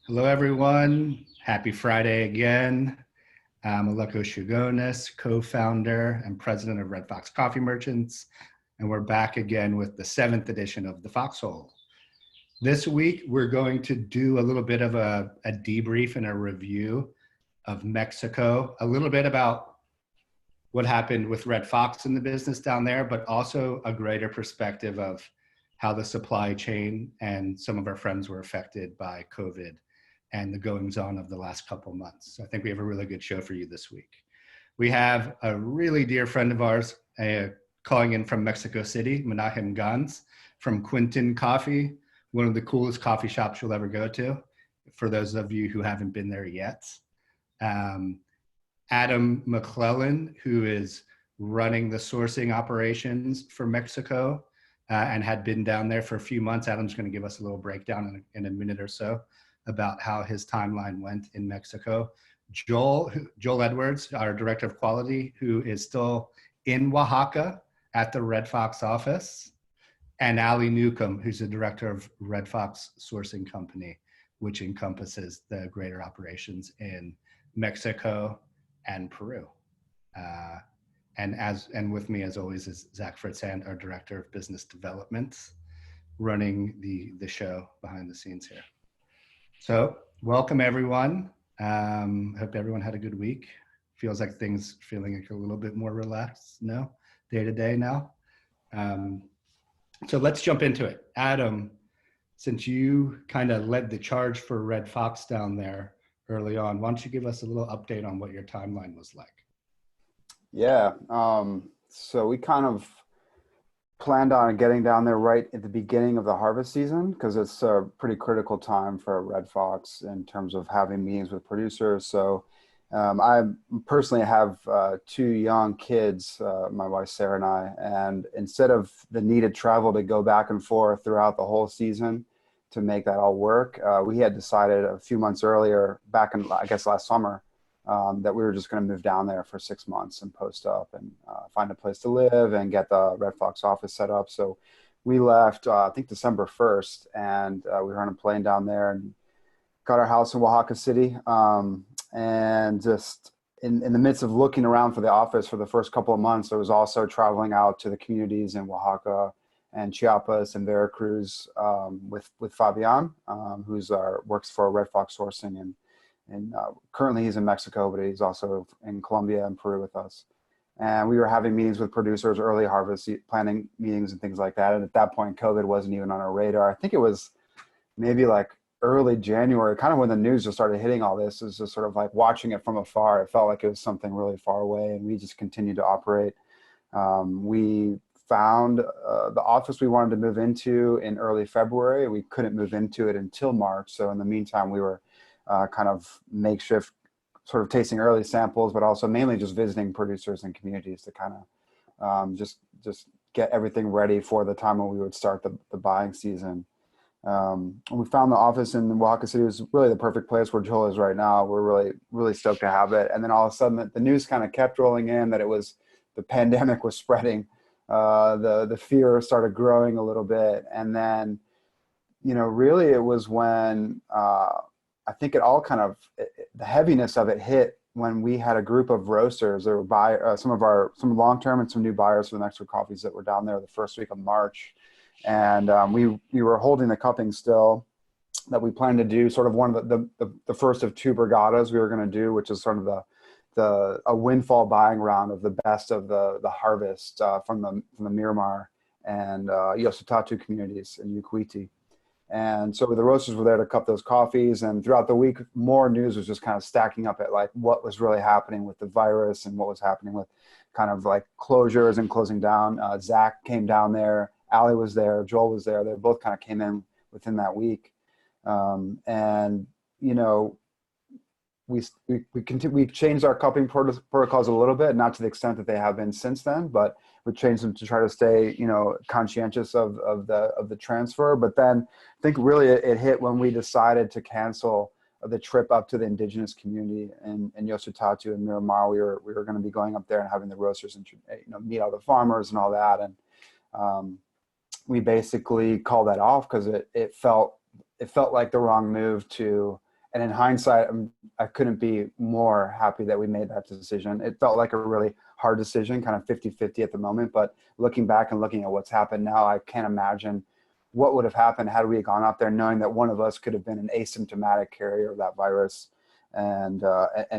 Hello, everyone. Happy Friday again. I'm Aleko Shugonis, co-founder and president of Red Fox Coffee Merchants, and we're back again with the seventh edition of the Foxhole. This week, we're going to do a little bit of a debrief and a review of Mexico, a little bit about what happened with Red Fox in the business down there, but also a greater perspective of how the supply chain and some of our friends were affected by COVID and the goings on of the last couple of months. So I think we have a really good show for you this week. We have a really dear friend of ours calling in from Mexico City, Menachem Gancz from Quentin Coffee, one of the coolest coffee shops you'll ever go to, for those of you who haven't been there yet. Adam McClellan, who is running the sourcing operations for Mexico and had been down there for a few months. Adam's going to give us a little breakdown in a minute or so about how his timeline went in Mexico. Joel Edwards, our director of quality, who is still in Oaxaca at the Red Fox office, and Ali Newcomb, who's the director of Red Fox Sourcing Company, which encompasses the greater operations in Mexico and Peru. And with me, as always, is Zach Fritzhand, our director of business development, running the show behind the scenes here. So welcome, everyone. Hope everyone had a good week. Feels like things feeling like a little bit more relaxed, no? Day to day now. So let's jump into it. Adam, since you kind of led the charge for Red Fox down there early on, why don't you give us a little update on what your timeline was like? Yeah, so we kind of planned on getting down there right at the beginning of the harvest season because it's a pretty critical time for Red Fox in terms of having meetings with producers. So I personally have two young kids, my wife Sarah and I, and instead of the needed travel to go back and forth throughout the whole season to make that all work, we had decided a few months earlier, back in, I guess, last summer, that we were just going to move down there for 6 months and post up and find a place to live and get the Red Fox office set up. So we left, I think, December 1st, and we were on a plane down there and got our house in Oaxaca City. And just in the midst of looking around for the office for the first couple of months, I was also traveling out to the communities in Oaxaca and Chiapas and Veracruz with Fabian, who's works for Red Fox Sourcing, and currently he's in Mexico, but he's also in Colombia and Peru with us. And we were having meetings with producers, early harvest planning meetings and things like that. And at that point, COVID wasn't even on our radar. I think it was maybe like early January, kind of when the news just started hitting all this. It was just sort of like watching it from afar. It felt like it was something really far away, and we just continued to operate. We found the office we wanted to move into in early February. We couldn't move into it until March. So in the meantime, we were kind of makeshift, sort of tasting early samples, but also mainly just visiting producers and communities to kind of just get everything ready for the time when we would start the buying season. We found the office in Oaxaca City was really the perfect place where Joel is right now. We're really, really stoked to have it. And then all of a sudden the news kind of kept rolling in that the pandemic was spreading. The fear started growing a little bit. And then, really it was when I think it all kind of, the heaviness of it hit when we had a group of roasters. There were some long-term and some new buyers for the Mexico coffees that were down there the first week of March. And we were holding the cupping still that we planned to do sort of one of the first of two brigadas we were going to do, which is sort of a windfall buying round of the best of the harvest from the Miramar and Yositatu communities in Yucuiti. And so the roasters were there to cup those coffees, and throughout the week, more news was just kind of stacking up at like what was really happening with the virus and what was happening with kind of like closures and closing down. Zach came down there, Ali was there, Joel was there. They both kind of came in within that week. And, we changed our cupping protocols a little bit, not to the extent that they have been since then, but we changed them to try to stay, conscientious of the transfer. But then I think really it hit when we decided to cancel the trip up to the indigenous community in Yositatu and Miramar. We were going to be going up there and having the roasters and meet all the farmers and all that. And we basically called that off because it felt like the wrong move to And in hindsight, I couldn't be more happy that we made that decision. It felt like a really hard decision, kind of 50-50 at the moment. But looking back and looking at what's happened now, I can't imagine what would have happened had we gone out there knowing that one of us could have been an asymptomatic carrier of that virus and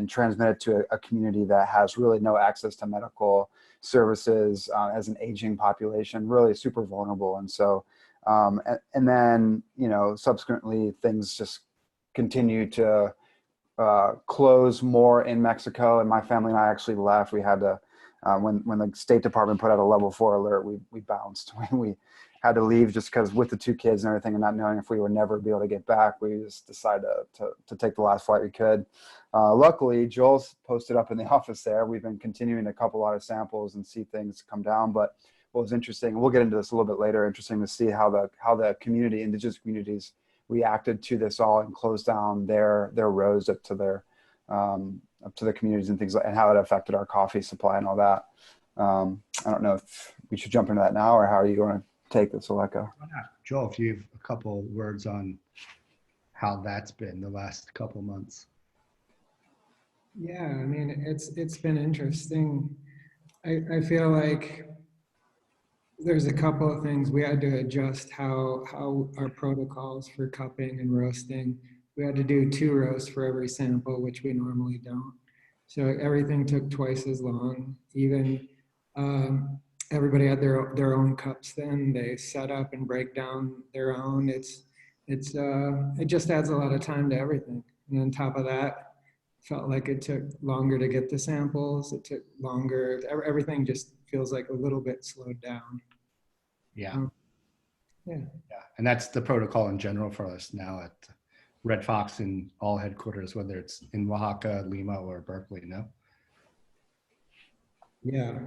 transmit it to a community that has really no access to medical services, as an aging population, really super vulnerable. And so, and then, subsequently things just continue to close more in Mexico, and my family and I actually left. We had to, when the State Department put out a level 4 alert, we bounced. We had to leave just because with the 2 kids and everything, and not knowing if we would never be able to get back, we just decided to take the last flight we could. Luckily, Joel's posted up in the office there. We've been continuing to couple a lot of samples and see things come down. But what was interesting, and we'll get into this a little bit later, interesting to see how the community, indigenous communities, reacted to this all and closed down their roads up to their communities and things like, and how it affected our coffee supply and all that. I don't know if we should jump into that now, or how are you going to take this, Aleka? Joel, if you have a couple words on how that's been the last couple months. Yeah, I mean, it's been interesting. I feel like there's a couple of things we had to adjust how our protocols for cupping and roasting. We had to do 2 roasts for every sample, which we normally don't. So everything took twice as long. Even everybody had their own cups then. They set up and break down their own. It just adds a lot of time to everything. And on top of that, felt like it took longer to get the samples. It took longer. Everything just feels like a little bit slowed down. Yeah. Yeah. And that's the protocol in general for us now at Red Fox in all headquarters, whether it's in Oaxaca, Lima, or Berkeley, no? Yeah.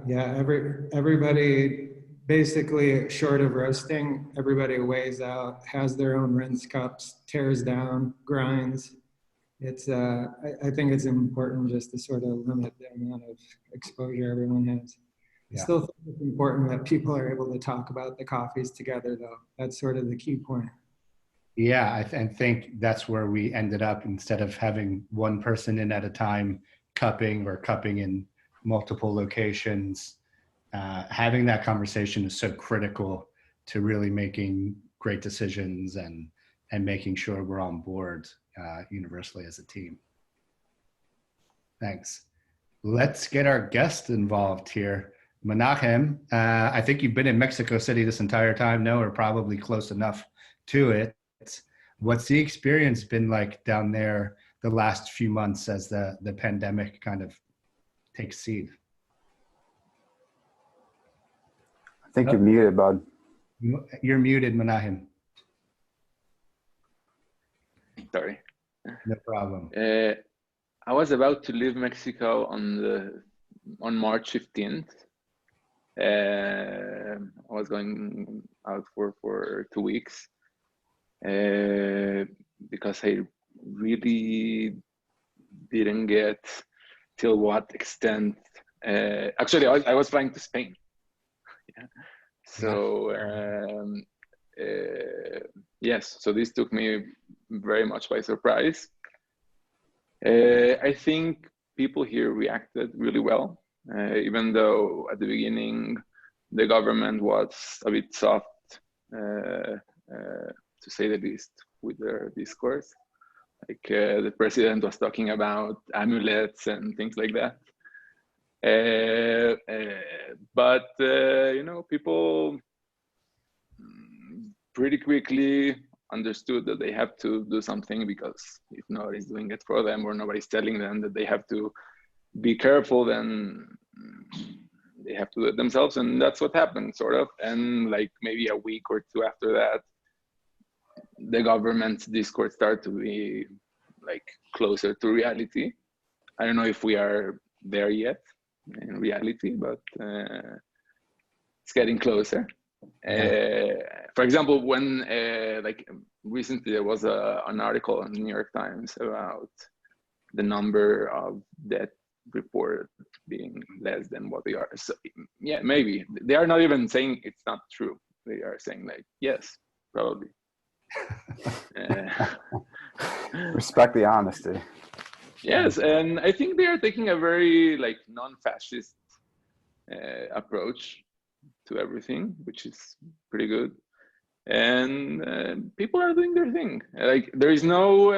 Everybody basically, short of roasting, everybody weighs out, has their own rinse cups, tears down, grinds. It's I think it's important just to sort of limit the amount of exposure everyone has. Yeah. I still think it's important that people are able to talk about the coffees together, though. That's sort of the key point. Yeah, I think that's where we ended up. Instead of having one person in at a time cupping in multiple locations, having that conversation is so critical to really making great decisions and making sure we're on board universally as a team. Thanks. Let's get our guest involved here. Menachem, I think you've been in Mexico City this entire time, no, or probably close enough to it. What's the experience been like down there the last few months as the pandemic kind of takes seed? I think you're muted, bud. You're muted, Menachem. Sorry. No problem. I was about to leave Mexico on March 15th. I was going out for 2 weeks because I really didn't get till what extent. Actually, I was flying to Spain. Yeah. So yes, so this took me very much by surprise. I think people here reacted really well. Even though at the beginning the government was a bit soft, to say the least, with their discourse. Like the president was talking about amulets and things like that. But people pretty quickly understood that they have to do something, because if nobody's doing it for them or nobody's telling them that they have to be careful, then they have to do it themselves. And that's what happened, sort of. And like maybe a week or 2 after that, the government's discourse started to be like closer to reality. I don't know if we are there yet in reality, but it's getting closer. For example, when like recently there was an article in the New York Times about the number of death reported being less than what they are. So yeah, maybe they are not even saying it's not true. They are saying like, yes, probably. Respect the honesty. Yes, and I think they are taking a very like non-fascist approach to everything, which is pretty good. And people are doing their thing. Like there is no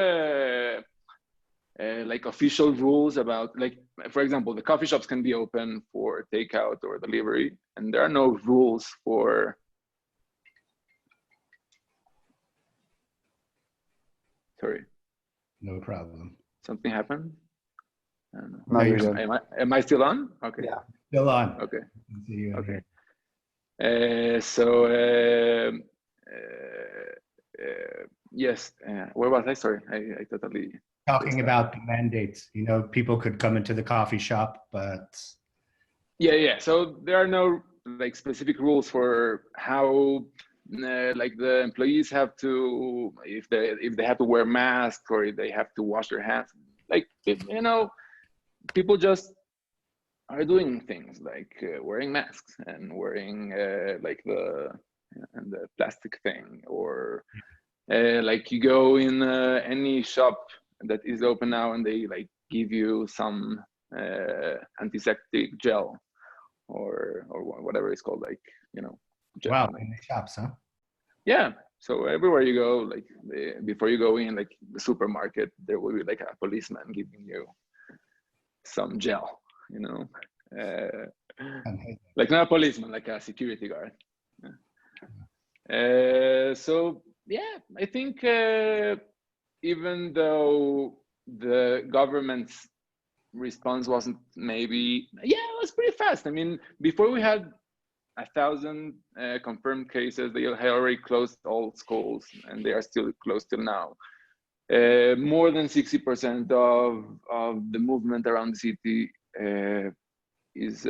like official rules about, like, for example, the coffee shops can be open for takeout or delivery, and there are no rules for. Sorry. No problem. Something happened. I don't know. No, you're good. Am I still on? Okay. Yeah. Still on. Okay. Okay. Here. Yes. Where was I? Sorry, I totally. Talking about the mandates, you know, people could come into the coffee shop, but Yeah. So there are no like specific rules for how like the employees have to, if they have to wear masks or if they have to wash their hands. Like, you know, people just are doing things like wearing masks and wearing like the plastic thing, or like you go in any shop that is open now and they like give you some antiseptic gel or whatever it's called, like, you know, gel. wow, in the shops, huh? Yeah. So everywhere you go, like before you go in, like the supermarket, there will be like a policeman giving you some gel, you know, like not a policeman, like a security guard. So yeah, I think even though the government's response wasn't maybe, yeah, it was pretty fast. I mean, before we had 1,000 confirmed cases, they had already closed all schools, and they are still closed till now. More than 60% of the movement around the city is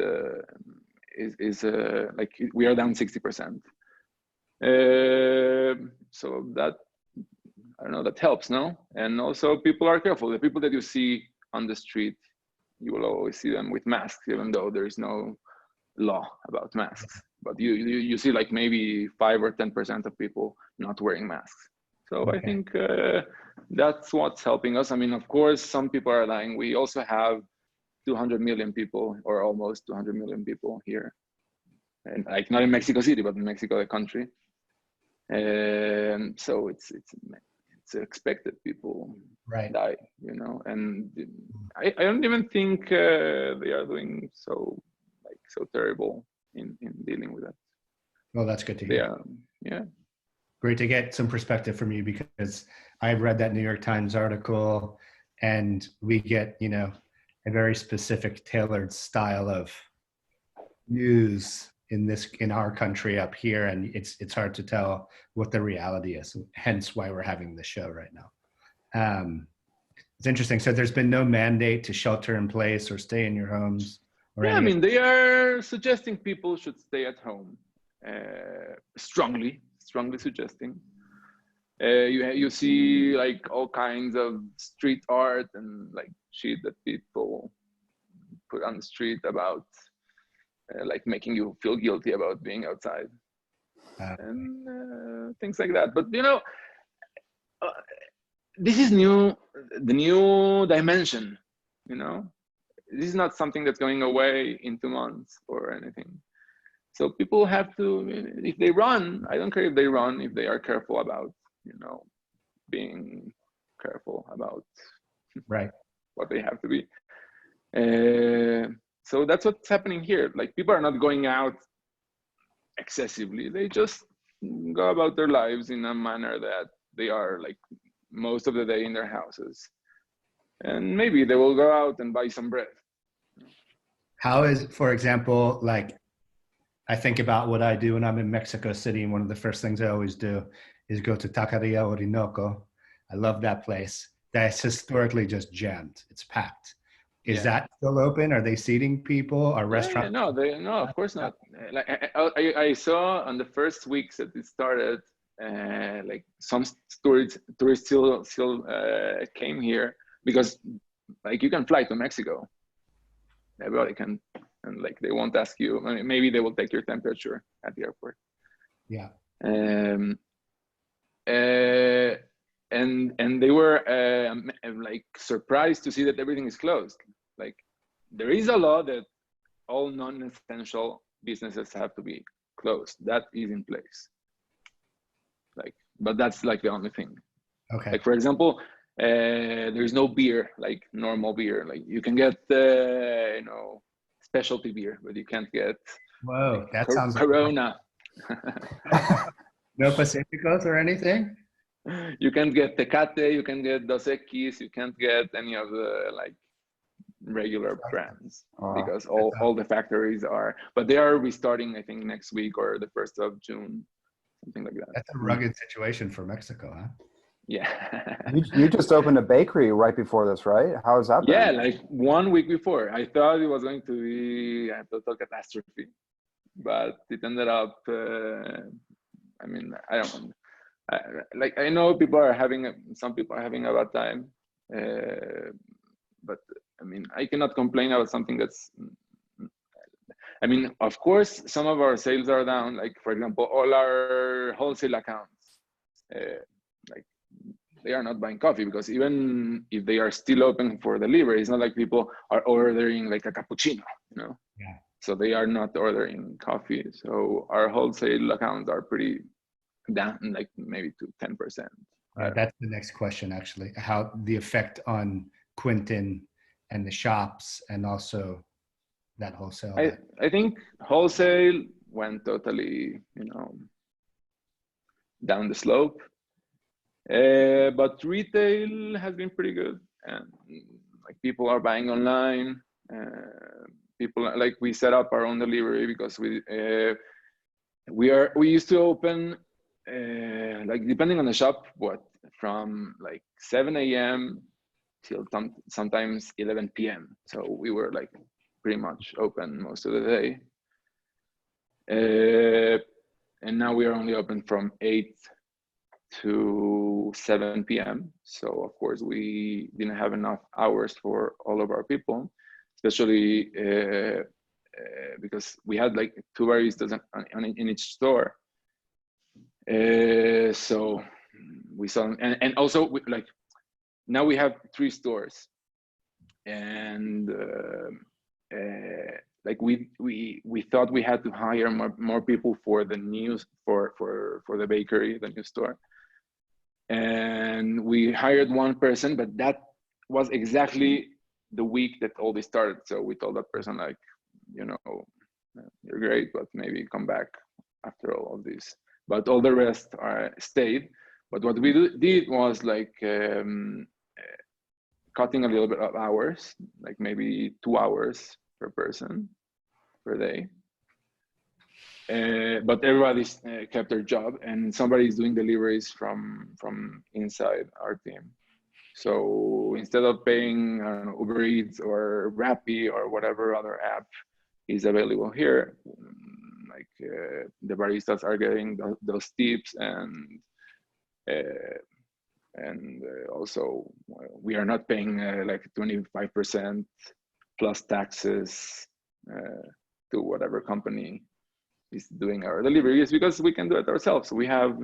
like, we are down 60%. So that, I don't know, that helps, no? And also people are careful. The people that you see on the street, you will always see them with masks, even though there is no law about masks. But you see like maybe 5 or 10% of people not wearing masks. So okay. I think that's what's helping us. I mean, of course, some people are dying. We also have 200 million people, or almost 200 million people here. And like not in Mexico City, but in Mexico, the country. And so it's expected people die, you know. And I don't even think they are doing so terrible in dealing with that. Well, that's good to hear. Yeah. Great to get some perspective from you, because I read that New York Times article, and we get, you know, a very specific tailored style of news in our country up here, and it's hard to tell what the reality is, hence why we're having the show right now. It's interesting. So there's been no mandate to shelter in place or stay in your homes? Yeah, I mean, they are suggesting people should stay at home, strongly suggesting. You see like all kinds of street art and like shit that people put on the street about like making you feel guilty about being outside and things like that. But you know, this is the new dimension, you know. This is not something that's going away in 2 months or anything. So people have to, if they run, I don't care if they run, if they are careful about, you know, being careful about what they have to be. So that's what's happening here. Like, people are not going out excessively. They just go about their lives in a manner that they are like most of the day in their houses. And maybe they will go out and buy some bread. How is, for example, like, I think about what I do when I'm in Mexico City, and one of the first things I always do is go to Taqueria Orinoco. I love that place. That's historically just jammed. It's packed. Is that still open? Are they seating people? Are restaurants? No, of course not. Like I saw on the first weeks that it started, like some tourists still came here, because like you can fly to Mexico. Everybody can, and like they won't ask you. I mean, maybe they will take your temperature at the airport. Yeah. and they were like surprised to see that everything is closed. Like there is a law that all non-essential businesses have to be closed. That is in place. Like, but that's like the only thing. Okay. Like for example, there's no beer, like normal beer. Like you can get specialty beer, but you can't get Whoa, that sounds Corona. No Pacificos or anything? You can't get Tecate, you can get Dos Equis, you can't get any of the like regular brands because all the factories are, but they are restarting, I think, next week or the 1st of June, something like that. That's a rugged situation for Mexico, huh? Yeah. You just opened a bakery right before this, right? How has that been? Yeah, like 1 week before. I thought it was going to be a total catastrophe, but it ended up, I mean, I don't know. I know some people are having a bad time, but I mean, I cannot complain about something that's, I mean, of course, some of our sales are down. Like, for example, all our wholesale accounts, like they are not buying coffee because even if they are still open for delivery, it's not like people are ordering like a cappuccino, you know? Yeah. So they are not ordering coffee. So our wholesale accounts are pretty down, like maybe to 10%. That's the next question, actually. How the effect on Quentin and the shops, and also that wholesale. I think wholesale went totally, down the slope. But retail has been pretty good, and like people are buying online. People like we set up our own delivery because we used to open like depending on the shop, from like 7 a.m. till sometimes 11 p.m. So we were like pretty much open most of the day. And now we are only open from 8 to 7 p.m. So of course we didn't have enough hours for all of our people, especially because we had like 2 baristas in each store. So we saw, and also like now we have 3 stores, and like we thought we had to hire more people for the for the bakery, the new store, and we hired 1 person, but that was exactly the week that all this started. So we told that person, like, you're great, but maybe come back after all of this. But all the rest stayed. But what we did was like cutting a little bit of hours, like maybe 2 hours per person per day. But everybody kept their job, and somebody's doing deliveries from inside our team. So instead of paying Uber Eats or Rappi or whatever other app is available here, like the baristas are getting those tips, and also we are not paying like 25% plus taxes to whatever company is doing our deliveries, because we can do it ourselves. We have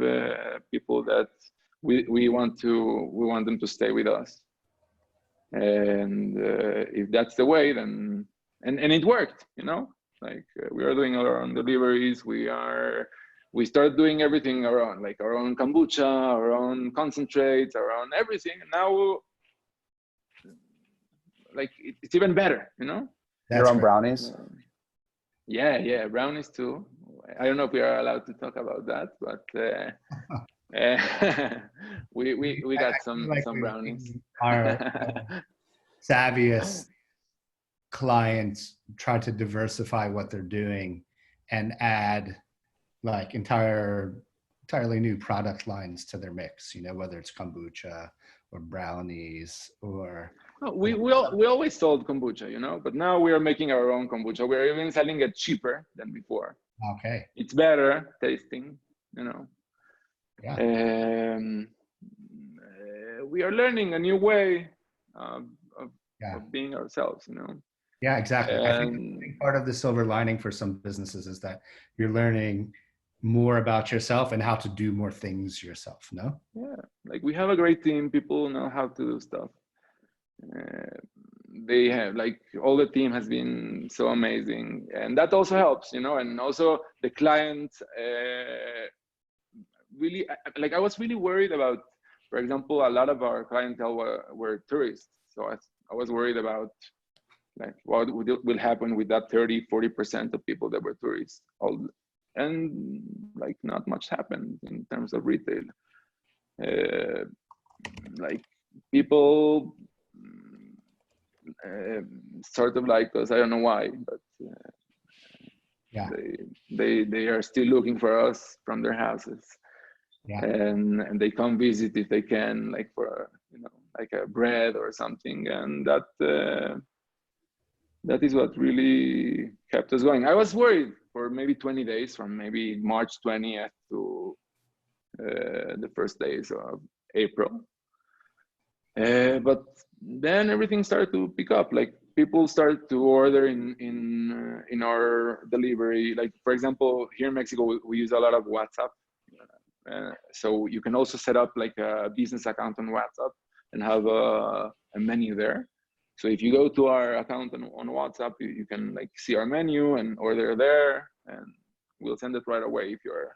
people that we want them to stay with us, and if that's the way, then and it worked, like we are doing our own deliveries. We started doing everything our own, like our own kombucha, our own concentrates, our own everything. And now, like it's even better, Your own brownies. Yeah, brownies too. I don't know if we are allowed to talk about that, but we got some brownies. Our savviest clients try to diversify what they're doing and add like entirely new product lines to their mix, whether it's kombucha or brownies or we always sold kombucha, but now we are making our own kombucha. We're even selling it cheaper than before. Okay. It's better tasting, Yeah. We are learning a new way of being ourselves, Yeah, exactly. I think part of the silver lining for some businesses is that you're learning more about yourself and how to do more things yourself, no? Yeah, like we have a great team. People know how to do stuff. Uh, they have like all the team has been so amazing, and that also helps, you know. And also the client really like I was really worried about, for example, a lot of our clientele were tourists. So I was worried about like what will happen with that 30-40% of people that were tourists. And like not much happened in terms of retail. Uh, like people sort of like us. I don't know why, but Yeah. they are still looking for us from their houses. Yeah. And they come visit if they can, like for like a bread or something, and that is what really kept us going. I was worried for maybe 20 days, from maybe March 20th to the first days of April. But then everything started to pick up. Like people started to order in our delivery. Like for example, here in Mexico, we use a lot of WhatsApp. So you can also set up like a business account on WhatsApp and have a menu there. So if you go to our account on WhatsApp, you can like see our menu and order there, and we'll send it right away if you're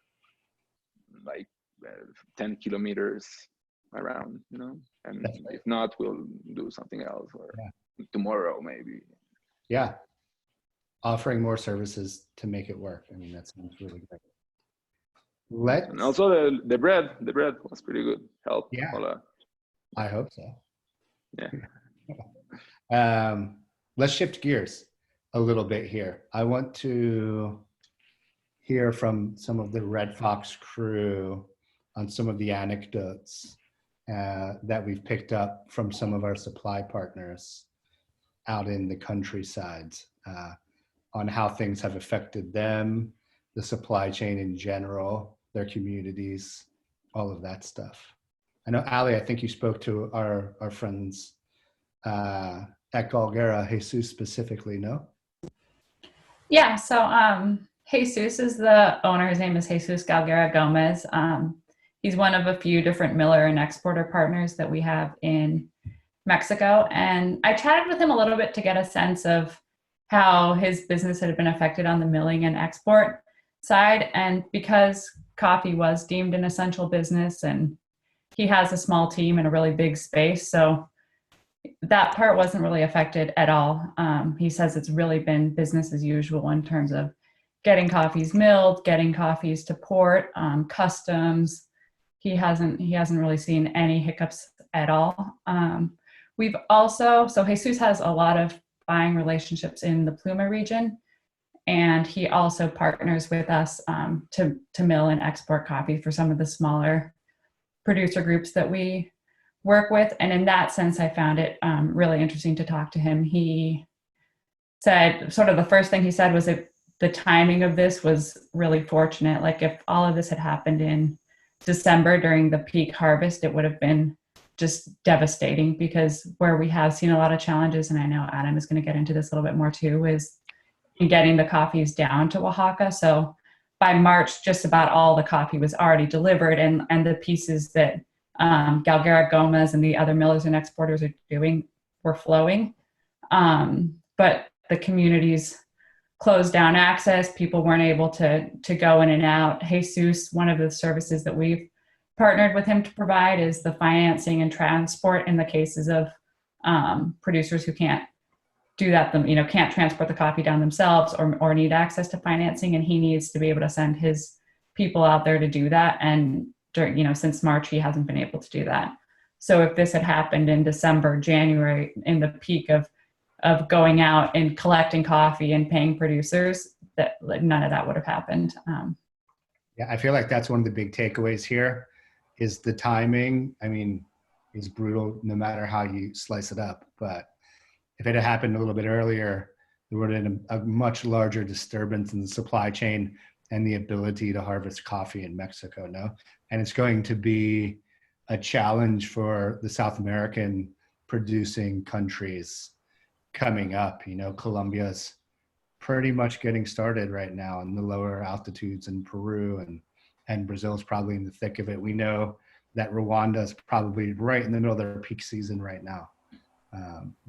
like 10 kilometers around, you know. And if not, we'll do something else, or tomorrow maybe. Yeah. Offering more services to make it work. I mean, that sounds really great. And also the bread was pretty good. Helped. Yeah. Hola. I hope so. Yeah. Let's shift gears a little bit here. I want to hear from some of the Red Fox crew on some of the anecdotes that we've picked up from some of our supply partners out in the countryside on how things have affected them, the supply chain in general, their communities, all of that stuff. I know, Ali, I think you spoke to our friends at Galguera, Jesus specifically, no? Yeah, so Jesus is the owner. His name is Jesus Galguera Gomez. He's one of a few different miller and exporter partners that we have in Mexico. And I chatted with him a little bit to get a sense of how his business had been affected on the milling and export side. And because coffee was deemed an essential business and he has a small team in a really big space, so that part wasn't really affected at all. He says it's really been business as usual in terms of getting coffees milled, getting coffees to port, customs. He hasn't really seen any hiccups at all. We've also, so Jesus has a lot of buying relationships in the Pluma region, and he also partners with us to mill and export coffee for some of the smaller producer groups that we work with. And in that sense, I found it really interesting to talk to him. He said, sort of the first thing he said was that the timing of this was really fortunate. Like if all of this had happened in December during the peak harvest, it would have been just devastating, because where we have seen a lot of challenges, and I know Adam is going to get into this a little bit more too, is in getting the coffees down to Oaxaca. So by March, just about all the coffee was already delivered, and the pieces that Galguera Gomez and the other millers and exporters are doing were flowing. But the communities closed down access. People weren't able to go in and out. Jesus, one of the services that we've partnered with him to provide is the financing and transport in the cases of producers who can't do that, can't transport the coffee down themselves or need access to financing, and he needs to be able to send his people out there to do that. And during, since March, he hasn't been able to do that. So if this had happened in December, January, in the peak of going out and collecting coffee and paying producers, that none of that would have happened. Yeah, I feel like that's one of the big takeaways here is the timing. I mean, it's brutal no matter how you slice it up. But if it had happened a little bit earlier, there would have been a much larger disturbance in the supply chain and the ability to harvest coffee in Mexico, no? And it's going to be a challenge for the South American producing countries coming up. Colombia's pretty much getting started right now in the lower altitudes in Peru, and Brazil's probably in the thick of it. We know that Rwanda is probably right in the middle of their peak season right now.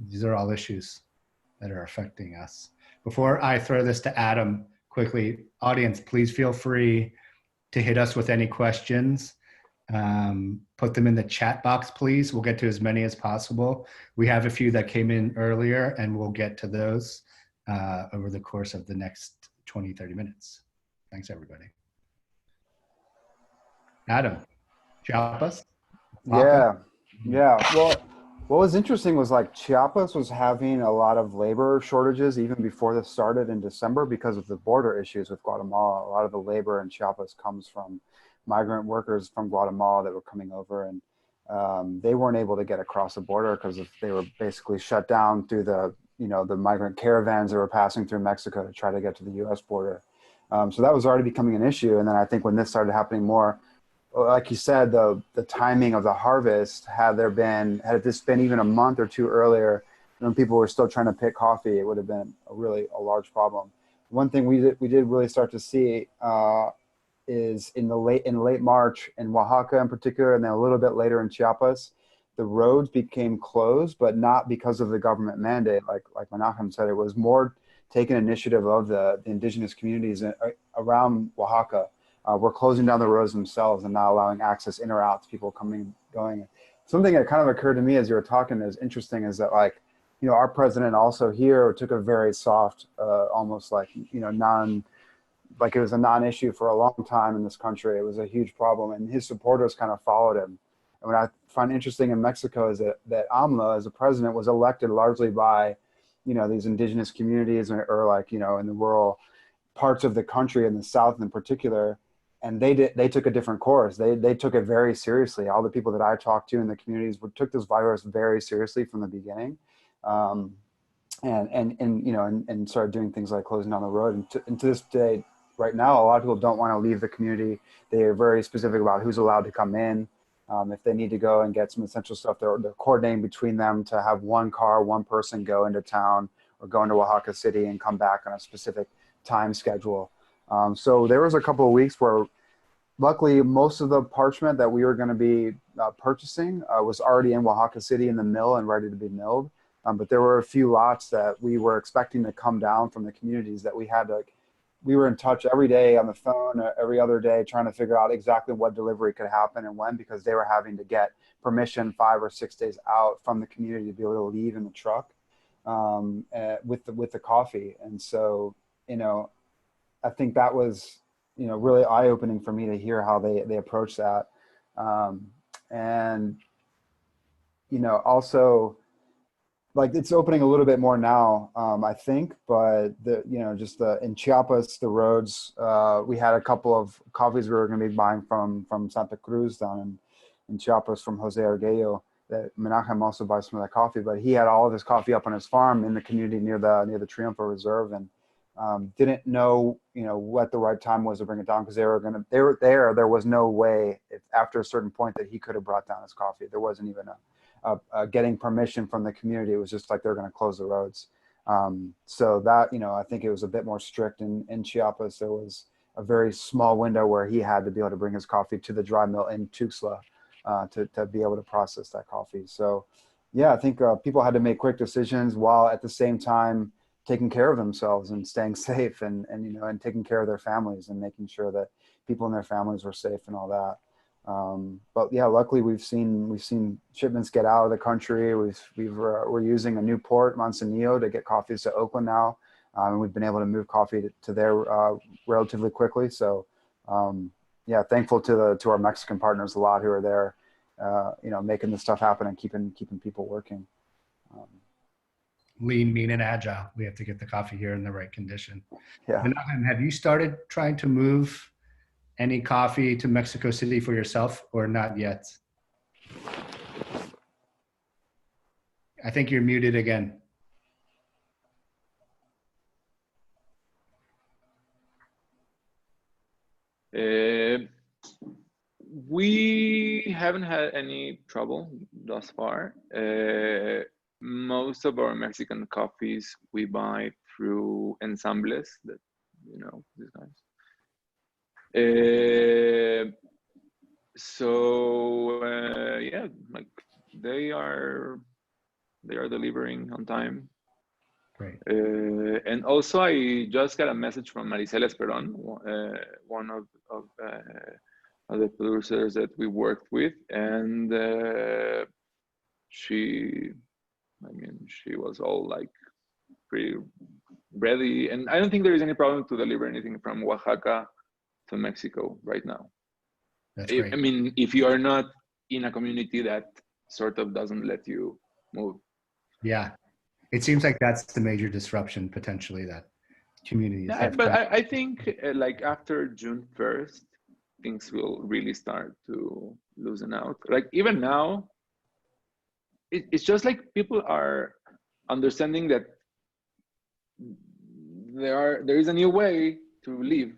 These are all issues that are affecting us. Before I throw this to Adam quickly, audience, please feel free to hit us with any questions. Put them in the chat box, please. We'll get to as many as possible. We have a few that came in earlier, and we'll get to those over the course of the next 20, 30 minutes. Thanks, everybody. Adam, Chiapas? Yeah. Well, what was interesting was like Chiapas was having a lot of labor shortages even before this started in December because of the border issues with Guatemala. A lot of the labor in Chiapas comes from migrant workers from Guatemala that were coming over, and they weren't able to get across the border because they were basically shut down through the migrant caravans that were passing through Mexico to try to get to the U.S. border. So that was already becoming an issue. And then I think when this started happening more, like you said, the timing of the harvest, had this been even a month or two earlier, when people were still trying to pick coffee, it would have been a large problem. One thing we did really start to see is in late March in Oaxaca in particular, and then a little bit later in Chiapas, the roads became closed, but not because of the government mandate. Like Menachem said, it was more taken initiative of the indigenous communities around Oaxaca. We're closing down the roads themselves and not allowing access in or out to people coming, going. Something that kind of occurred to me as you were talking is interesting is that, like, our president also here took a very soft, almost like, like it was a non-issue for a long time in this country. It was a huge problem, and his supporters kind of followed him. And what I find interesting in Mexico is that AMLO as a president was elected largely by, these indigenous communities or like, in the rural parts of the country, in the South in particular. And they took a different course. They took it very seriously. All the people that I talked to in the communities took this virus very seriously from the beginning, and started doing things like closing down the road. And to this day, right now, a lot of people don't want to leave the community. They are very specific about who's allowed to come in. If they need to go and get some essential stuff, they're coordinating between them to have one person go into town or go into Oaxaca City and come back on a specific time schedule. So there was a couple of weeks where, luckily, most of the parchment that we were going to be purchasing was already in Oaxaca City in the mill and ready to be milled. But there were a few lots that we were expecting to come down from the communities that we were in touch every day on the phone, every other day, trying to figure out exactly what delivery could happen and when, because they were having to get permission 5 or 6 days out from the community to be able to leave in the truck with the coffee. And so, I think that was, really eye-opening for me to hear how they approach that. And, also, like, it's opening a little bit more now, I think, but in Chiapas, the roads, we had a couple of coffees we were going to be buying from Santa Cruz down in Chiapas from Jose Arguello, that Menachem also buys some of that coffee, but he had all of his coffee up on his farm in the community near the Triunfo Reserve, and didn't know, what the right time was to bring it down, because there was no way after a certain point that he could have brought down his coffee. There wasn't even getting permission from the community. It was just like they're going to close the roads. So that, I think it was a bit more strict in Chiapas. There was a very small window where he had to be able to bring his coffee to the dry mill in Tuxtla to be able to process that coffee. So yeah, I think people had to make quick decisions while at the same time taking care of themselves and staying safe and taking care of their families and making sure that people and their families were safe and all that. But yeah, luckily we've seen shipments get out of the country. We're using a new port, Manzanillo, to get coffees to Oakland now. And we've been able to move coffee to there relatively quickly. So yeah, thankful to our Mexican partners a lot who are there, making this stuff happen and keeping people working. Lean, mean, and agile. We have to get the coffee here in the right condition. Yeah. Menachem, have you started trying to move any coffee to Mexico City for yourself, or not yet? I think you're muted again. We haven't had any trouble thus far. Most of our Mexican coffees we buy through ensembles that, you know, these guys. Yeah, like they are delivering on time. Great. And also, I just got a message from Maricela Esperon, one of the producers that we worked with, and she was all like pretty ready, and I don't think there is any problem to deliver anything from Oaxaca to Mexico right now. That's great. I mean, if you are not in a community that sort of doesn't let you move. Yeah. It seems like that's the major disruption potentially that communities have. But I think like after June 1st, things will really start to loosen out. Like even now, it's just like people are understanding that there is a new way to live,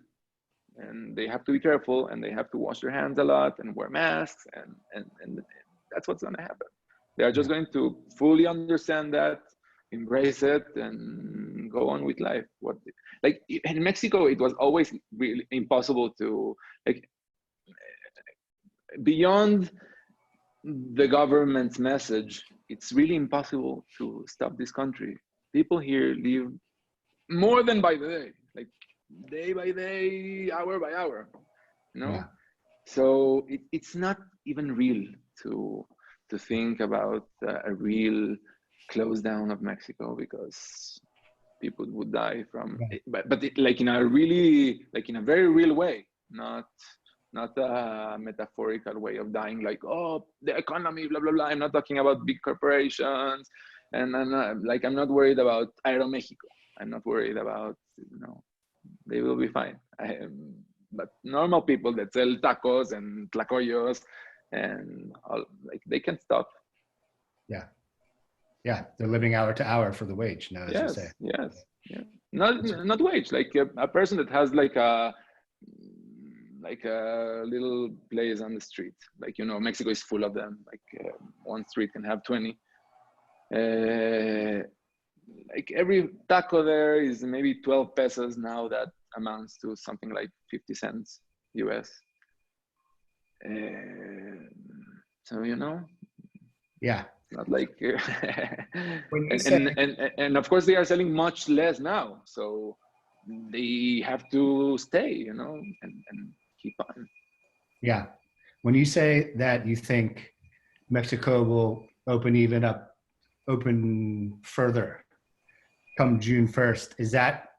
and they have to be careful, and they have to wash their hands a lot and wear masks, and that's what's going to happen. They are just going to fully understand that, embrace it, and go on with life. Like in Mexico, it was always really impossible to, like, beyond the government's message, it's really impossible to stop this country. People here live more than by the day, like day by day, hour by hour, you know? Yeah. So it's not even real to think about a real close down of Mexico, because people would die from it, but like in a really, like in a very real way, not a metaphorical way of dying, like, oh, the economy, blah blah blah. I'm not talking about big corporations, and I'm not worried about Aeromexico. I'm not worried about, you know, they will be fine. But normal people that sell tacos and tlacoyos and all, like, they can stop. Yeah, they're living hour to hour for the wage now, as you say. Yes. Not wage, like a person that has like a little place on the street. Like, you know, Mexico is full of them. Like one street can have 20. Like every taco there is maybe 12 pesos now. That amounts to something like 50 cents US. So, you know. Yeah. Not like and of course they are selling much less now, so they have to stay, you know, and keep on. Yeah. When you say that you think Mexico will open further come June 1st, is that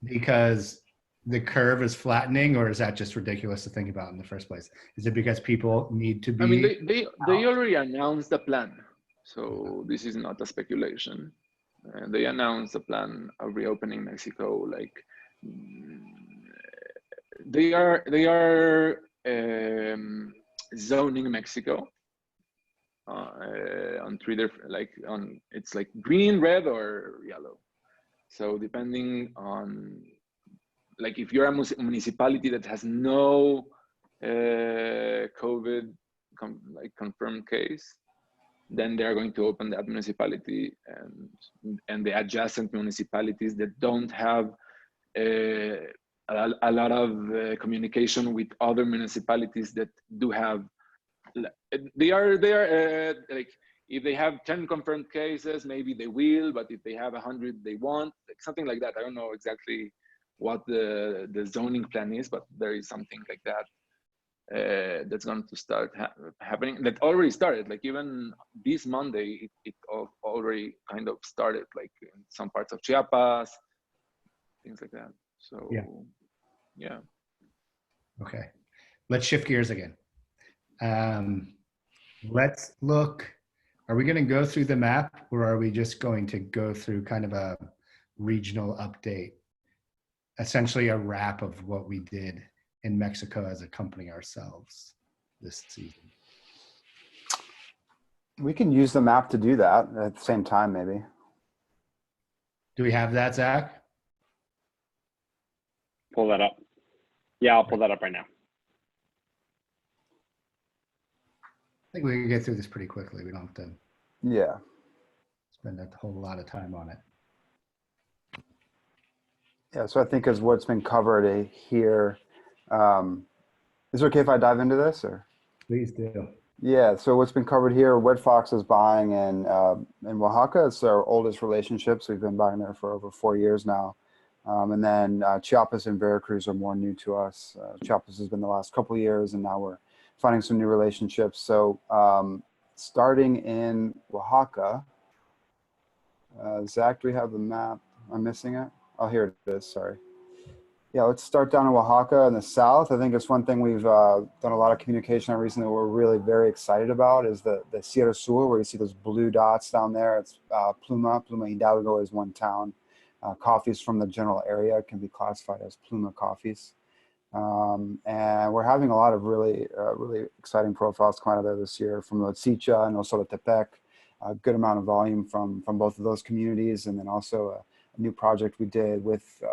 because the curve is flattening, or is that just ridiculous to think about in the first place? Is it because people need to be? I mean, they already announced the plan. So this is not a speculation. They announced a plan of reopening Mexico. Like they are zoning Mexico on 3 different, like on, it's like green, red, or yellow. So depending on, like, if you're a municipality that has no COVID confirmed case, then they are going to open that municipality, and the adjacent municipalities that don't have a lot of communication with other municipalities that do have, they are like, if they have 10 confirmed cases, maybe they will, but if they have 100, they won't, like something like that. I don't know exactly what the zoning plan is, but there is something like that. That's going to start happening, that already started, like even this Monday it already kind of started, like in some parts of Chiapas, things like that. So yeah. Okay, let's shift gears again. Let's look, are we going to go through the map, or are we just going to go through kind of a regional update, essentially a wrap of what we did in Mexico as a company ourselves this season? We can use the map to do that at the same time, maybe. Do we have that, Zach? Pull that up. Yeah, I'll pull that up right now. I think we can get through this pretty quickly. We don't have to Yeah. spend a whole lot of time on it. Yeah, so I think is what's been covered here. Um, is it okay if I dive into this or? Please do. Yeah, so what's been covered here, Red Fox is buying in Oaxaca. It's our oldest relationships. We've been buying there for over 4 years now. And then Chiapas and Veracruz are more new to us. Chiapas has been the last couple of years, and now we're finding some new relationships. So starting in Oaxaca, Zach, do we have the map? I'm missing it. Oh, here it is. Sorry. Yeah, let's start down in Oaxaca in the south. I think it's one thing we've done a lot of communication on recently. We're really very excited about is the Sierra Sur, where you see those blue dots down there. It's Pluma Hidalgo is one town. Coffees from the general area can be classified as Pluma coffees. And we're having a lot of really exciting profiles come out of there this year from Lotzicha and Osolotepec. A good amount of volume from both of those communities, and then also a new project we did with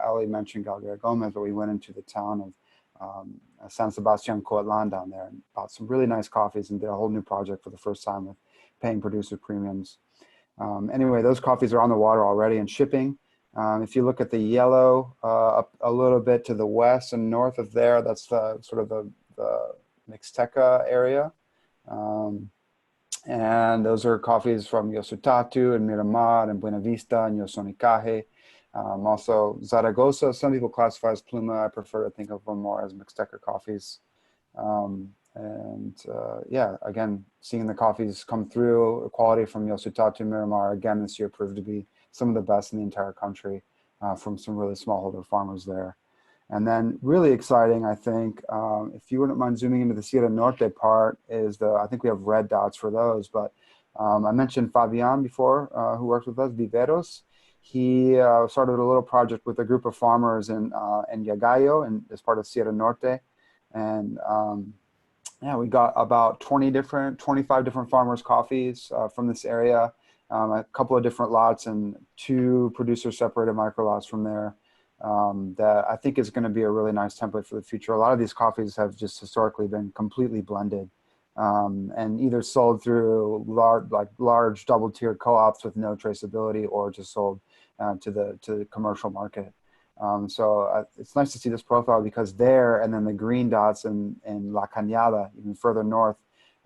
Ali mentioned Galguera Gomez, where we went into the town of San Sebastian Coatlan down there and bought some really nice coffees and did a whole new project for the first time with paying producer premiums. Anyway, those coffees are on the water already and shipping. If you look at the yellow up a little bit to the west and north of there, that's the sort of the Mixteca area. And those are coffees from Yosutatu and Miramar and Buena Vista and Yosonicaje. Also Zaragoza, some people classify as Pluma. I prefer to think of them more as Mixteca coffees. Yeah, again, seeing the coffees come through, quality from Yosutatu and Miramar, again, this year proved to be some of the best in the entire country from some really smallholder farmers there. And then really exciting, I think, if you wouldn't mind zooming into the Sierra Norte part, is I think we have red dots for those, but I mentioned Fabian before, who works with us, Viveros. He started a little project with a group of farmers in Yagayo, and as part of Sierra Norte. And yeah, we got about 25 different farmers' coffees from this area, a couple of different lots and 2 producer-separated micro lots from there. That I think is going to be a really nice template for the future. A lot of these coffees have just historically been completely blended and either sold through large double-tiered co-ops with no traceability, or just sold to the commercial market. So it's nice to see this profile, because there, and then the green dots in La Cañada, even further north,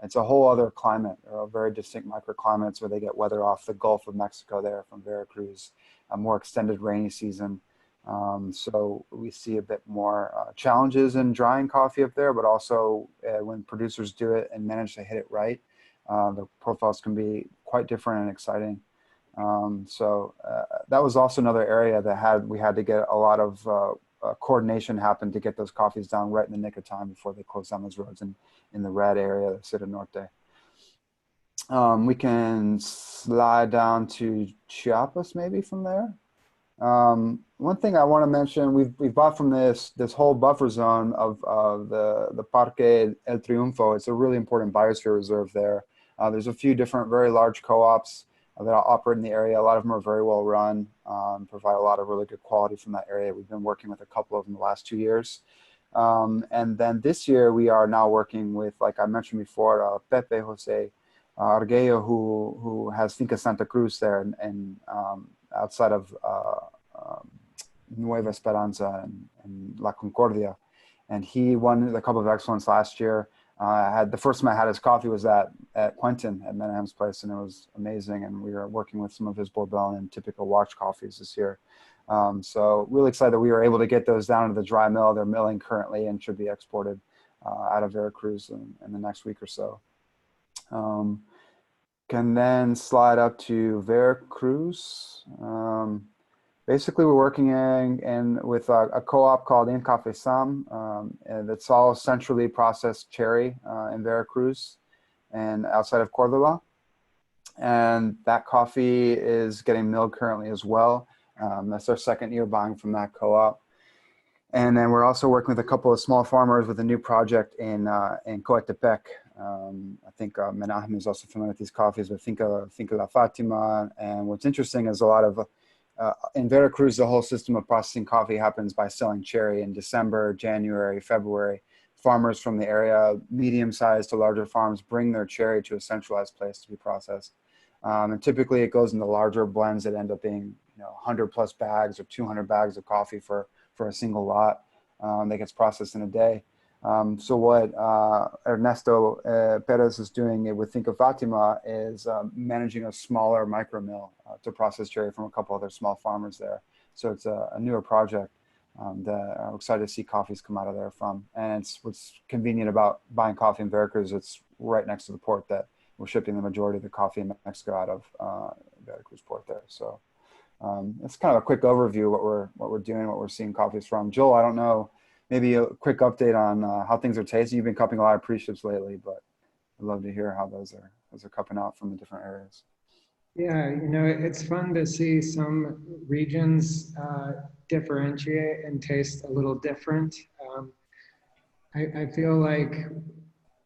it's a whole other climate, or very distinct microclimates where they get weather off the Gulf of Mexico there from Veracruz, a more extended rainy season. So we see a bit more challenges in drying coffee up there, but also when producers do it and manage to hit it right, the profiles can be quite different and exciting. So that was also another area that we had to get a lot of coordination happen to get those coffees down right in the nick of time before they closed down those roads in the red area, the Sierra Norte. We can slide down to Chiapas maybe from there. One thing I want to mention, we've bought from this whole buffer zone of the Parque El Triunfo. It's a really important biosphere reserve there. There's a few different very large co-ops that operate in the area. A lot of them are very well run, provide a lot of really good quality from that area. We've been working with a couple of them the last 2 years. And then this year we are now working with, like I mentioned before, Pepe Jose Arguello, who has Finca Santa Cruz there and outside of Nueva Esperanza and La Concordia. And he won the Cup of Excellence last year. The first time I had his coffee was at Quentin at Menachem's place, and it was amazing. And we were working with some of his Bourbon and typical watch coffees this year. So really excited that we were able to get those down to the dry mill. They're milling currently and should be exported out of Veracruz in the next week or so. Can then slide up to Veracruz. Basically, we're working with a co-op called In Cafe Sam, and it's all centrally processed cherry in Veracruz and outside of Cordoba. And that coffee is getting milled currently as well. That's our second year buying from that co-op. And then we're also working with a couple of small farmers with a new project in Coatepec. I think Menachem is also familiar with these coffees, but Finca La Fatima. And what's interesting is a lot of in Veracruz, the whole system of processing coffee happens by selling cherry in December, January, February. Farmers from the area, medium-sized to larger farms, bring their cherry to a centralized place to be processed. And typically it goes into larger blends that end up being 100 plus bags or 200 bags of coffee for a single lot that gets processed in a day. So what Ernesto Perez is doing with Think of Fatima is managing a smaller micro mill to process cherry from a couple other small farmers there. So it's a newer project that I'm excited to see coffees come out of there from. And what's convenient about buying coffee in Veracruz, it's right next to the port that we're shipping the majority of the coffee in Mexico out of Veracruz port there. So it's kind of a quick overview of what we're doing, what we're seeing coffees from. Joel, I don't know, maybe a quick update on how things are tasting. You've been cupping a lot of pre-ships lately, but I'd love to hear how those are cupping out from the different areas. Yeah, it's fun to see some regions differentiate and taste a little different. I feel like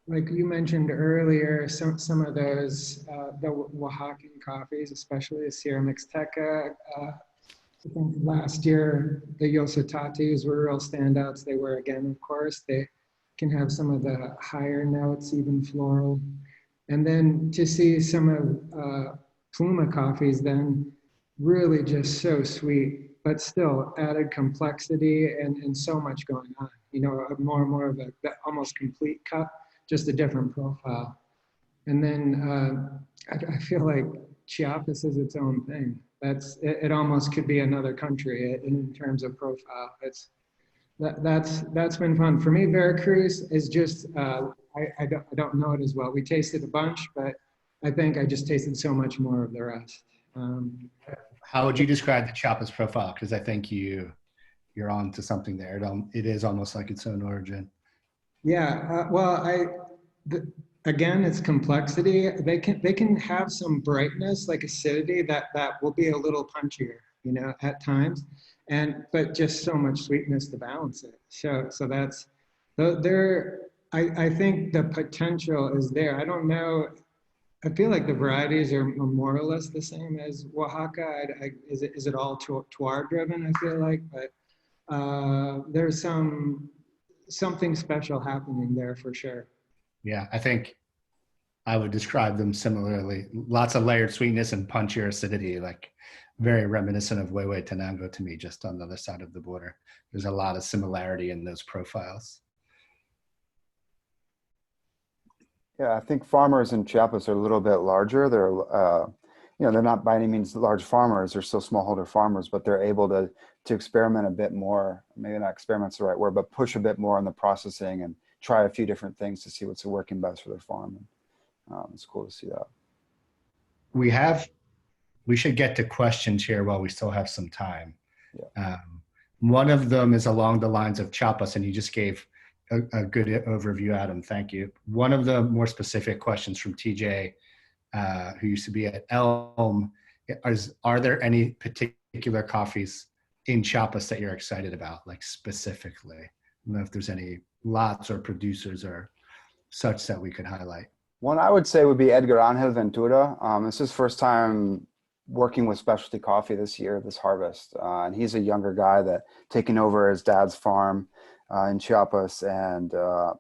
you mentioned earlier, some of those, the Oaxacan coffees, especially the Sierra Mixteca. I think last year, the Yositatis were real standouts. They were again, of course. They can have some of the higher notes, even floral. And then to see some of Pluma coffees then really just so sweet, but still added complexity and so much going on. More and more of a almost complete cup, just a different profile. And then I feel like Chiapas is its own thing. It almost could be another country in terms of profile. That's been fun for me. Veracruz is just I don't know it as well. We tasted a bunch, but I think I just tasted so much more of the rest. How would you describe the Chiapas profile? Because I think you're on to something there. It is almost like its own origin. Yeah, again, it's complexity. They can have some brightness, like acidity, that will be a little punchier, at times, but just so much sweetness to balance it. So that's there. I think the potential is there. I don't know. I feel like the varieties are more or less the same as Oaxaca. Is it all terroir driven? I feel like, but there's something special happening there for sure. Yeah, I think I would describe them similarly. Lots of layered sweetness and punchier acidity, like very reminiscent of Huehue Tenango to me, just on the other side of the border. There's a lot of similarity in those profiles. Yeah, I think farmers in Chiapas are a little bit larger. They're not by any means large farmers. They're still smallholder farmers, but they're able to experiment a bit more. Maybe not experiment's the right word, but push a bit more on the processing and try a few different things to see what's working best for their farm. And it's cool to see that. We should get to questions here while we still have some time. Yeah. One of them is along the lines of Chiapas, and you just gave a good overview, Adam. Thank you. One of the more specific questions from TJ, who used to be at Elm, are there any particular coffees in Chiapas that you're excited about, like specifically? I don't know if there's any lots or producers or such that we could highlight. One I would say would be Edgar Angel Ventura. It's his first time working with specialty coffee this year, this harvest. And he's a younger guy that taking over his dad's farm in Chiapas. And I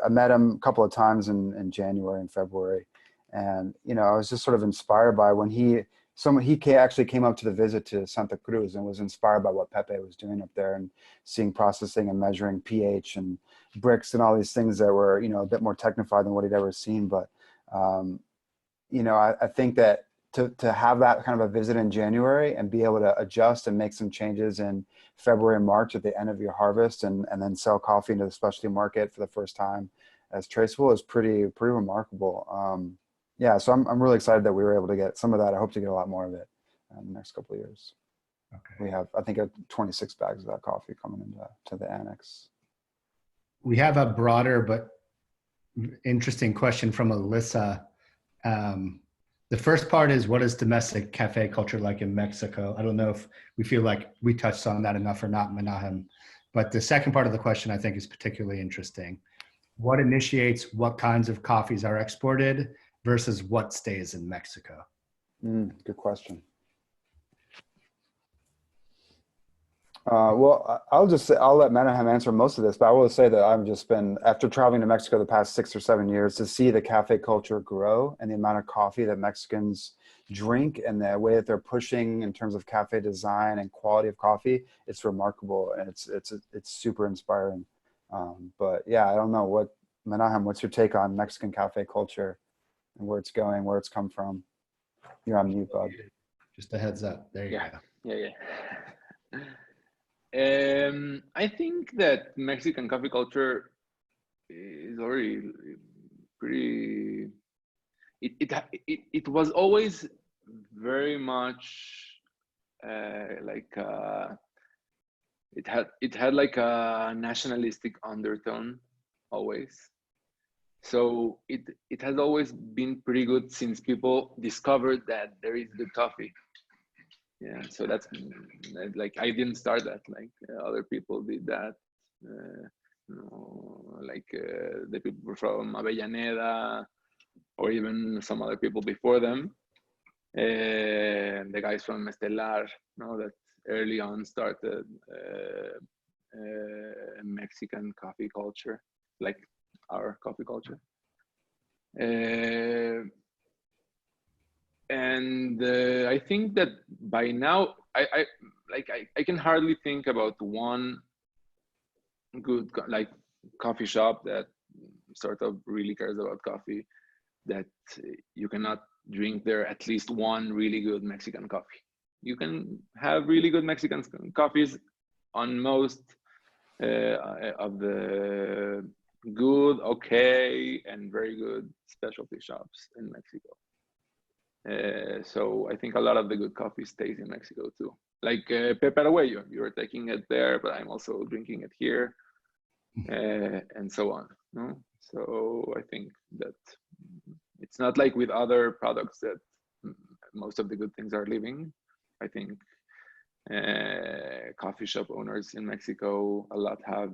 met him a couple of times in January and February. And, I was just sort of inspired by when he actually came up to the visit to Santa Cruz and was inspired by what Pepe was doing up there and seeing processing and measuring pH and bricks and all these things that were, a bit more technified than what he'd ever seen. But, I think that to have that kind of a visit in January and be able to adjust and make some changes in February and March at the end of your harvest and then sell coffee into the specialty market for the first time as traceable is pretty remarkable. So I'm really excited that we were able to get some of that. I hope to get a lot more of it in the next couple of years. Okay. We have, I think, 26 bags of that coffee coming into the annex. We have a broader but interesting question from Alyssa. The first part is, what is domestic cafe culture like in Mexico? I don't know if we feel like we touched on that enough or not, Menachem. But the second part of the question I think is particularly interesting. What initiates what kinds of coffees are exported versus what stays in Mexico? Good question. I'll just say, I'll let Menachem answer most of this, but I will say that I've just been, after traveling to Mexico the past 6 or 7 years, to see the cafe culture grow and the amount of coffee that Mexicans drink and the way that they're pushing in terms of cafe design and quality of coffee, it's remarkable, and it's super inspiring. But yeah, I don't know Menachem, what's your take on Mexican cafe culture and where it's going, where it's come from? You're on mute, bud. Just a heads up. There you go. Yeah. I think that Mexican coffee culture is already pretty. It was always very much it had like a nationalistic undertone always. So it has always been pretty good since people discovered that there is good coffee. Yeah, so that's like, I didn't start that, like other people did that. The people from Avellaneda, or even some other people before them. The guys from Estelar, that early on started Mexican coffee culture, like our coffee culture. And I think that by now, I can hardly think about one good coffee shop that sort of really cares about coffee, that you cannot drink there at least one really good Mexican coffee. You can have really good Mexican coffees on most of the good, okay, and very good specialty shops in Mexico. So I think a lot of the good coffee stays in Mexico too. Like Pepe Arguello, you're taking it there, but I'm also drinking it here, and so on. No? So I think that it's not like with other products that most of the good things are leaving. I think coffee shop owners in Mexico a lot have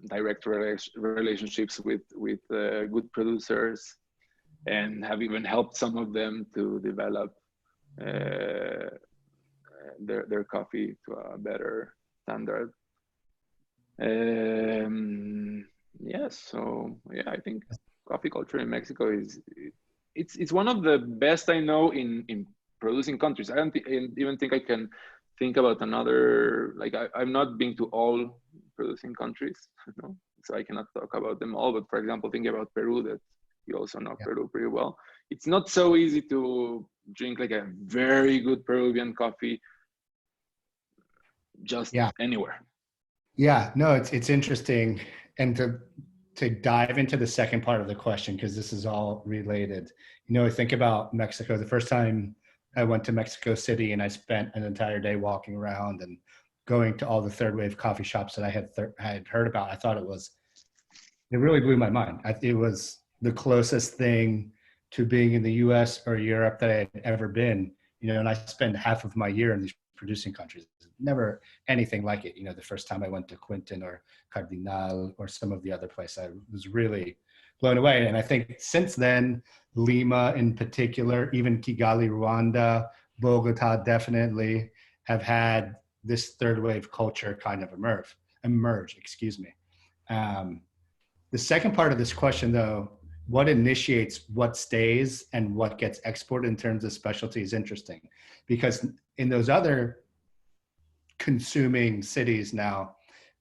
direct relationships with good producers, and have even helped some of them to develop their coffee to a better standard. Yes, so yeah, I think coffee culture in Mexico it's one of the best I know in producing countries. I don't even think I can think about another, like I'm not been to all producing countries, so I cannot talk about them all. But for example, thinking about Peru, that you also know Peru pretty well. It's not so easy to drink like a very good Peruvian coffee just anywhere. Yeah, no, it's interesting. And to dive into the second part of the question, because this is all related. I think about Mexico. The first time I went to Mexico City and I spent an entire day walking around and going to all the third wave coffee shops that I had heard about, I thought it really blew my mind. It was the closest thing to being in the US or Europe that I had ever been, and I spend half of my year in these producing countries. Never anything like it. The first time I went to Quentin or Cardinal or some of the other places, I was really blown away. And I think since then, Lima in particular, even Kigali, Rwanda, Bogota definitely have had this third wave culture kind of emerge. The second part of this question, though, what initiates what stays and what gets exported in terms of specialty is interesting, because in those other consuming cities now,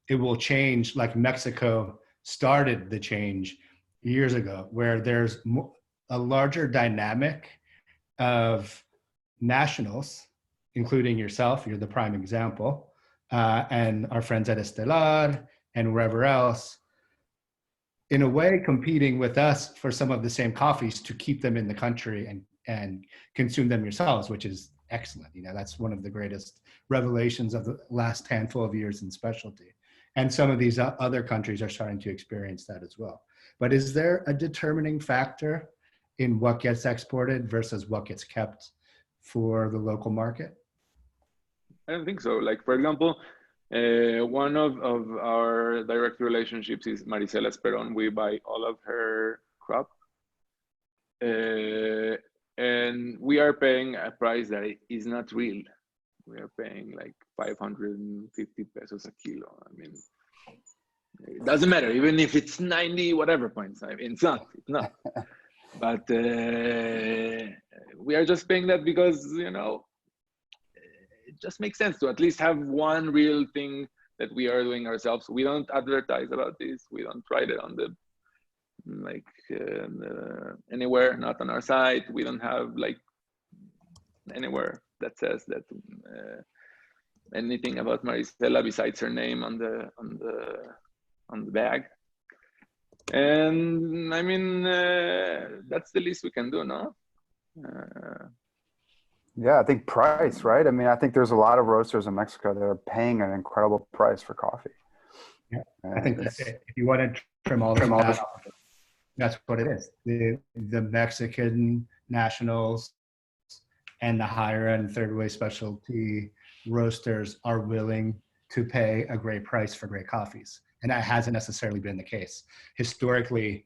it will change. Like Mexico started the change years ago, where there's a larger dynamic of nationals, including yourself, you're the prime example, and our friends at Estelar and wherever else, in a way competing with us for some of the same coffees to keep them in the country and consume them yourselves, which is excellent. That's one of the greatest revelations of the last handful of years in specialty. And some of these other countries are starting to experience that as well. But is there a determining factor in what gets exported versus what gets kept for the local market? I don't think so. Like, for example, one of our direct relationships is Marisela Esperon. We buy all of her crop. And we are paying a price that is not real. we are paying like 550 pesos a kilo. I mean, it doesn't matter, even if it's 90 whatever points. I mean, it's not. But we are just paying that because, you know, it just makes sense to at least have one real thing that we are doing ourselves. We don't advertise about this. We don't write it on the anywhere, not on our site. We don't have like anywhere that says that anything about Marisela besides her name on the bag. And I mean, that's the least we can do, no? Yeah, I think price, right? I mean, I think there's a lot of roasters in Mexico that are paying an incredible price for coffee. Yeah, I think that's it. If you want to trim all the fat off, that's what it is. The Mexican nationals and the higher end third way specialty roasters are willing to pay a great price for great coffees. And that hasn't necessarily been the case. Historically,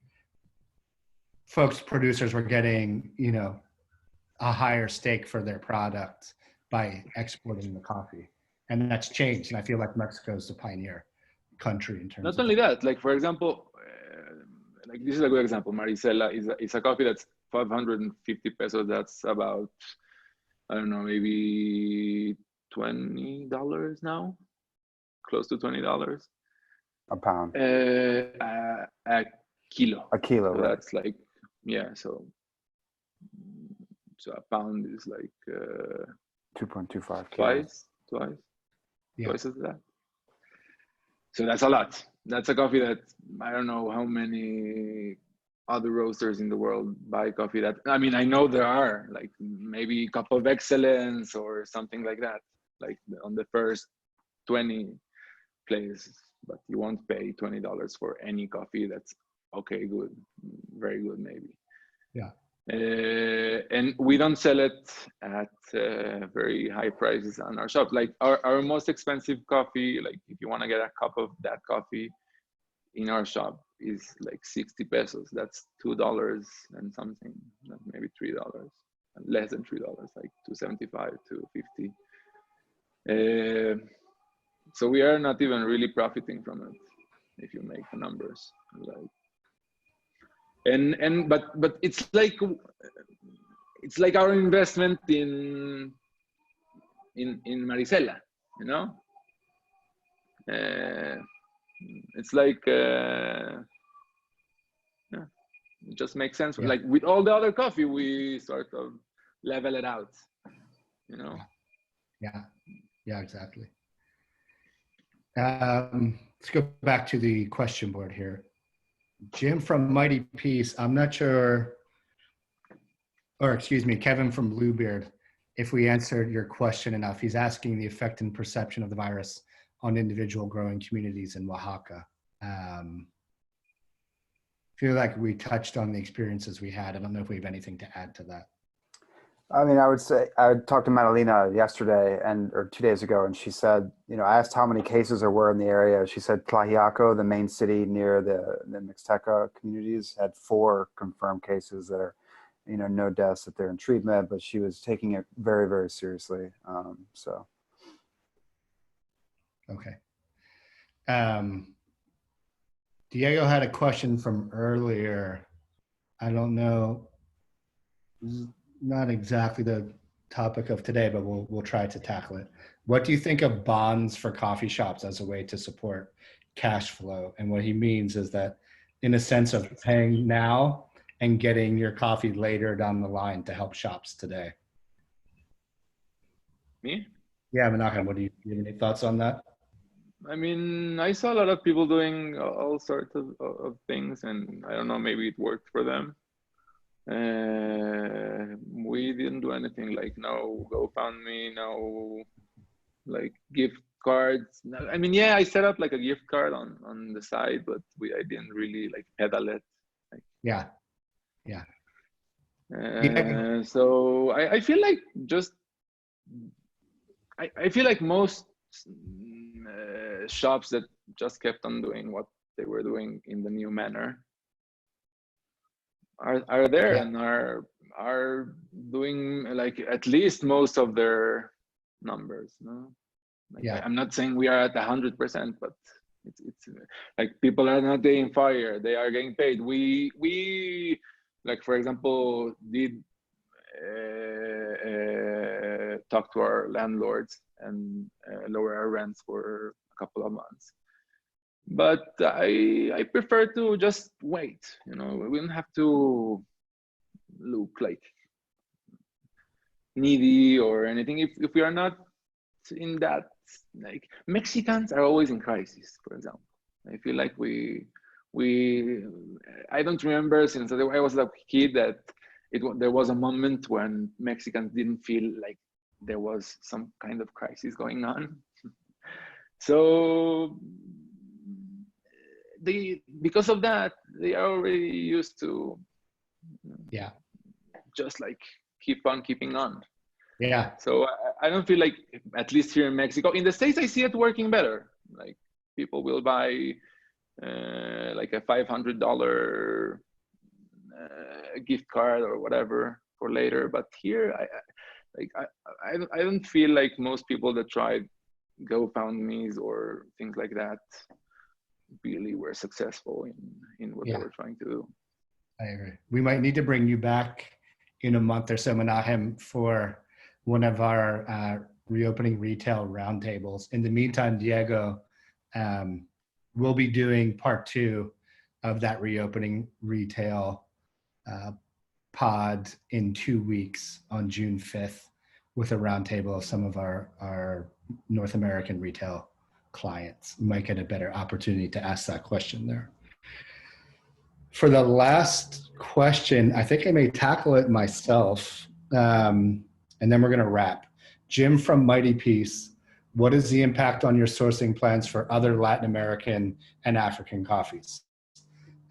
producers were getting, you know, a higher stake for their product by exporting the coffee. And that's changed. And I feel like Mexico is the pioneer country in terms of. Not only that, like for example, like this is a good example. Marisela is a coffee that's 550 pesos. That's about, I don't know, maybe $20 now, close to $20. A pound. A kilo. A kilo, So right? that's like, yeah. So a pound is like 2.25 twice as that. So that's a lot. That's a coffee that I don't know how many other roasters in the world buy coffee that, I mean, I know there are like maybe Cup of Excellence or something like that, like on the first 20 places, but you won't pay $20 for any coffee that's okay, good, very good, maybe. Yeah. And we don't sell it at very high prices on our shop. Like our most expensive coffee, like if you want to get a cup of that coffee in our shop, is like 60 pesos. That's $2 and something, maybe $3, less than $3, like 2.75, 2.50. So we are not even really profiting from it if you make the numbers. Like, but it's like our investment in Marisela, you know. It's like yeah, it just makes sense. Yeah. Like with all the other coffee, we sort of level it out, you know. Yeah, exactly. Let's go back to the question board here. Jim from Mighty Peace, I'm not sure, or excuse me, Kevin from Bluebeard, if we answered your question enough. He's asking the effect and perception of the virus on individual growing communities in Oaxaca. Feel like we touched on the experiences we had. I don't know if we have anything to add to that. I mean, I would say, I talked to Madalena yesterday or 2 days ago, and she said, you know, I asked how many cases there were in the area. She said Tlaxiaco, the main city near the Mixteca communities, had 4 confirmed cases that are, you know, no deaths, that they're in treatment, but she was taking it very, very seriously. So. Okay. Diego had a question from earlier. I don't know. Not exactly the topic of today, but we'll try to tackle it. What do you think of bonds for coffee shops as a way to support cash flow? And what he means is that in a sense of paying now and getting your coffee later down the line to help shops today. Me? Yeah, Menachem, do you have any thoughts on that? I mean, I saw a lot of people doing all sorts of things, and I don't know, maybe it worked for them. We didn't do anything, like no GoFundMe, no like gift cards. I mean, yeah, I set up like a gift card on the side, but I didn't really like pedal it. Like, yeah. So I feel like I feel like most shops that just kept on doing what they were doing in the new manner are there, and are doing like at least most of their numbers. No, like, Yeah. I'm not saying we are at 100%, but it's like people are not getting fired; they are getting paid. We like, for example, did talk to our landlords and lower our rents for a couple of months. But I prefer to just wait. You know, we don't have to look like needy or anything. If we are not in that, like, Mexicans are always in crisis, for example. I feel like we I don't remember since I was a kid that there was a moment when Mexicans didn't feel like there was some kind of crisis going on. So because of that, they are already used to just like keep on keeping on. Yeah. So I don't feel like, at least here in Mexico, in the States, I see it working better. Like, people will buy like a $500 gift card or whatever for later. But here, I don't feel like most people that tried GoFundMe's or things like that really were successful in what they were trying to do. I agree. We might need to bring you back in a month or so, Menachem, for one of our reopening retail roundtables. In the meantime, Diego, we'll be doing part 2 of that reopening retail pod in 2 weeks on June 5th with a roundtable of some of our North American retail clients. You might get a better opportunity to ask that question there. For the last question, I think I may tackle it myself, and then we're going to wrap. Jim from Mighty Peace, what is the impact on your sourcing plans for other Latin American and African coffees?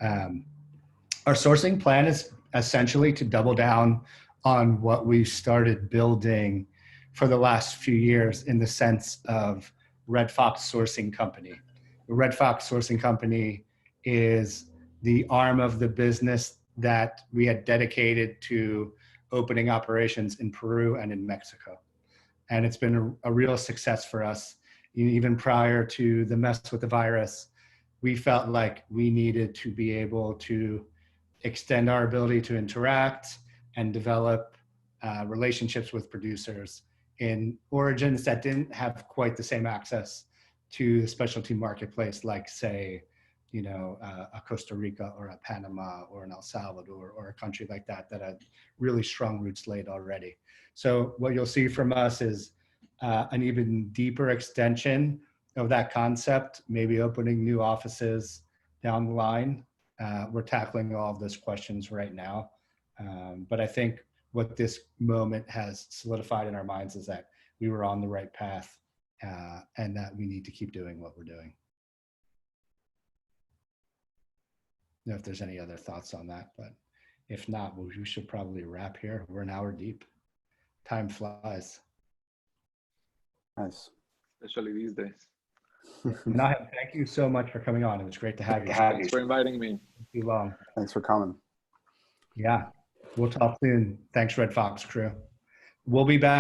Our sourcing plan is essentially to double down on what we've started building for the last few years in the sense of Red Fox Sourcing Company. The Red Fox Sourcing Company is the arm of the business that we had dedicated to opening operations in Peru and in Mexico. And it's been a real success for us. Even prior to the mess with the virus, we felt like we needed to be able to extend our ability to interact and develop relationships with producers in origins that didn't have quite the same access to the specialty marketplace, like, say, a Costa Rica or a Panama or an El Salvador or a country like that had really strong roots laid already. So what you'll see from us is an even deeper extension of that concept, maybe opening new offices down the line. We're tackling all of those questions right now. But I think what this moment has solidified in our minds is that we were on the right path and that we need to keep doing what we're doing. I don't know if there's any other thoughts on that, but if not, we should probably wrap here. We're an hour deep. Time flies. Nice. Especially these days. Menachem, thank you so much for coming on. It was great to have you. Thanks for inviting me. Too long. Thanks for coming. Yeah, we'll talk soon. Thanks, Red Fox crew. We'll be back.